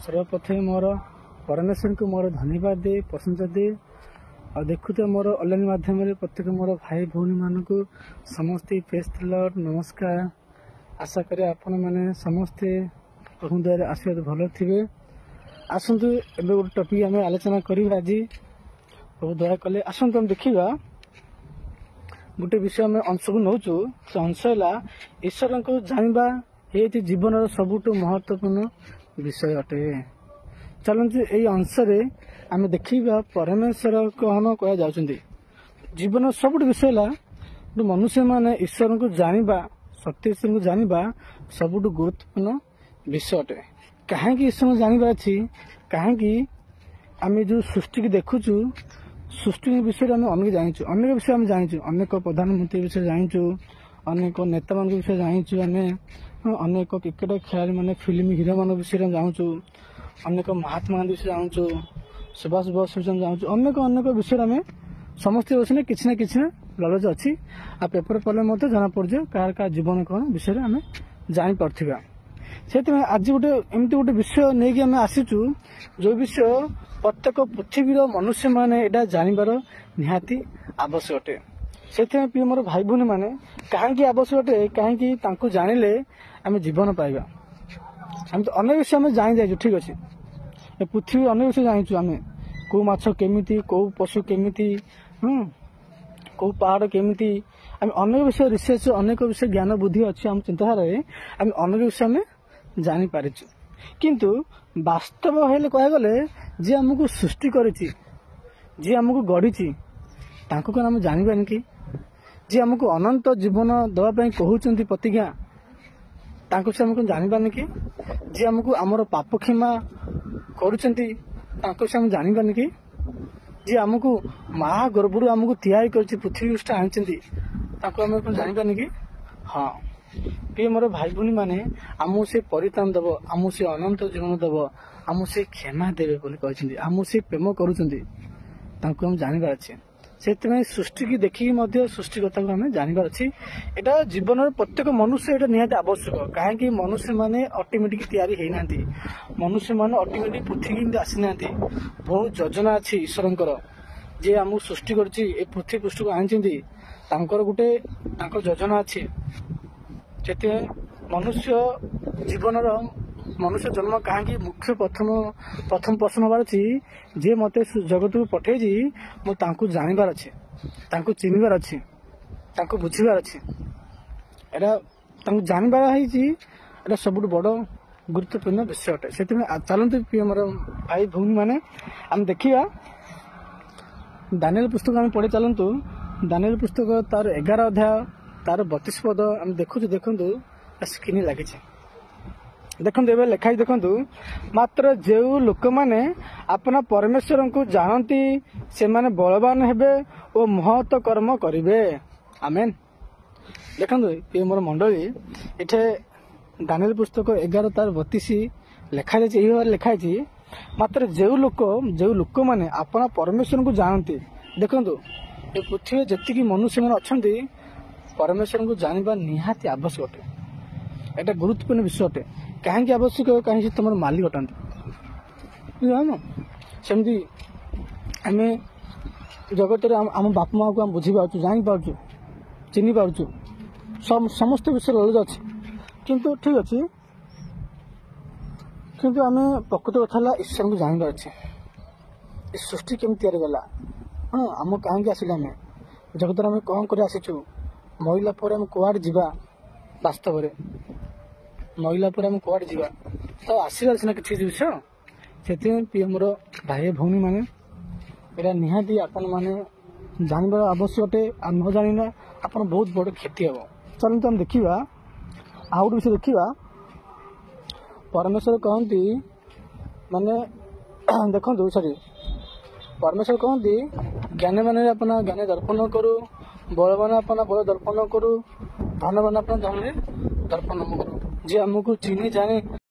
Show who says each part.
Speaker 1: सर्वप्रथम मोर परमेश्वर को मोर धन्यवाद दे प्रशंसा दे और देखु तो मोर ऑनलाइन माध्यम प्रत्येक मोर भाई भौणी मान को समस्ते प्रेज द लॉर्ड नमस्कार। आशा करे आपण मैंने समस्ते प्रभु दया आशीर्वाद भल थे। आसतु एवं गोटे टॉपिक आम आलोचना करा आज प्रभु दया कले। आसतु आम देखा गोटे विषय आम अंश को नौ से अंश है ईश्वर को जानवा ये जीवन सबुठ महत्वपूर्ण विषय अटे। चलते यही अंश आम देखा परमेश्वर कौन कह जाऊँगी जीवन सबुठ विषय है मनुष्य माने ईश्वर को जानवा सत्य ईश्वर को जानवा सबुठ गुरुत्वपूर्ण विषय अटे। कहीं ईश्वर को जानवा अच्छी कहीं आम जो सृष्टि की देखुचु सृष्टि विषय आम अनेक जाचु अनेक विषय आम जाचु अनेक प्रधानमंत्री विषय जाचु अनेक नेता मान विषय जाचु आम अनेक क्रिकेट खेलाड़ी माने फिल्म हिरो मान विषय जाचु अनेक महात्मा गांधी विषय जाचु सुभाष बोस विषय जाचु अनेक अनेक विषय आम समस्त बसने किसी ना किसी नॉलेज अच्छी आ पेपर पढ़ले जना पड़े कार का जीवन कौन विषय आम जापा से आज गोटे एमती गोटे विषय नहीं कि आम आसीचु जो विषय प्रत्येक पृथ्वी मनुष्य मैंने यहाँ जानवर निहाती आवश्यक अटे। से मोर भाई भौणी मैंने कहीं आवश्यक अटे कहीं जानिले आम जीवन पाइबा। आम तो अनेक विषय आम जानी जाइए ठीक अच्छे पृथ्वी अनेक विषय जाचु आम कौ माछ केमिति कौ पशु केमिति कौ पहाड़ केमिति आम अनेक विषय रिसर्च अनेक विषय ज्ञान बुद्धि अच्छी आम चिंताधारा आम अनेक विषय आम जानी पारिछु किंतु वास्तव हेले कह गले जी आमको सृष्टि करिछि जी आमको गढ़ी तांको कौन आम जानिबानी कि जी आमको अनंत जीवन दवाई कहउचंती प्रतिज्ञा तांको से आमको जानिबानी कि जी आमको आमर पाप क्षमा करुचंती तांको से आम जानिबानी कि जी आमको महा गर्भरू आमको तैयारी करछि पृथ्वी उष्टा आनिचंती तांको आम जानिबानी कि हाँ प्रिय मोर भाई भौणी मैंने आमको से परित्राण दब आमको से अनंत जीवन दब आमको से क्षमा देवे बोली कहते आमको से प्रेम करुचंती तांको हम जानिबार अच्छे। से सृष्टि की देखिकी सृष्टिकर्ता को आम जानवर अच्छी यहाँ जीवन प्रत्येक मनुष्य यहाँ निहाती आवश्यक कहीं मनुष्य मैंने ऑटोमेटिक तैयारी होना मनुष्य मैंने ऑटोमेटिक पृथ्वी आसी ना बहुत योजना अच्छी ईश्वर जे आमको सृष्टि कर पृथ्वी पृष्ठ को आनी गोटे योजना अच्छी से मनुष्य जीवन मनुष्य जन्म कहीं मुख्य प्रथम प्रश्न हबार अच्छी जे मत जगत को पठेजी मुझे जानवर अच्छे चिन्हबार अच्छी बुझीबार अच्छी यहाँ जानवर सब बड़ गुरुत्वपूर्ण विषय अटे। से चलते प्रिय मोर भाई भौणी मैंने आम देखा दानिएल पुस्तक आम पढ़ी चलतु दानिएल पुस्तक तार 11 अध्याय तार 32 पद आम देखु स्क्रीन लगी देखो ए लिखाई देखु मात्र जो लोक मैंने अपना परमेश्वर को जानती से माने बलवान हेबे और महत कर्म करिवे आमेन। देखो ये मोर मंडली इठे दानिएल पुस्तक 11 तार 32 लिखाई मात्र जो लोक मैंने अपना परमेश्वर को जानती देखो ये पृथ्वी जी मनुष्य मैंने अच्छा परमेश्वर को जानवा निहाती आवश्यक अटे। एटा गुरुत्वपूर्ण विषय अटे कहीं आवश्यक कहीं तुम मालिक अटंती सेमती आम जगत आम बाप माँ को आम बुझी पार्छु जानी पार्छु चिन्ह पार्छु समस्त विषय नॉलेज अच्छी किंतु ठीक अच्छे किंतु आम प्रकृत कथा ईश्वर को जानवर अच्छे सृष्टि केमी तैयारी गला हाँ आम कहीं आसिले आम जगत आम कौन कर आसीचु महिला पर आम कुआड़े जीवा वास्तव महिला पर आम कुआड़े जीवा तो आसला सीना किसी विषय से प्रिय मोर भाई भौणी मैंने यहाँ निहाती आपण मैंने जानवर आवश्यक अटे आ न जाना आप बहुत बड़ क्षति हे। चलते आम देखा आउ गोटे विषय देखा परमेश्वर कहती माने देखो सॉरी परमेश्वर कहती ज्ञानी मैंने अपना ज्ञान दर्पण करू बलवान अपना बल दर्पण करू धनवान अपना धन दर्पण करू जी आमको चिन्ह जाने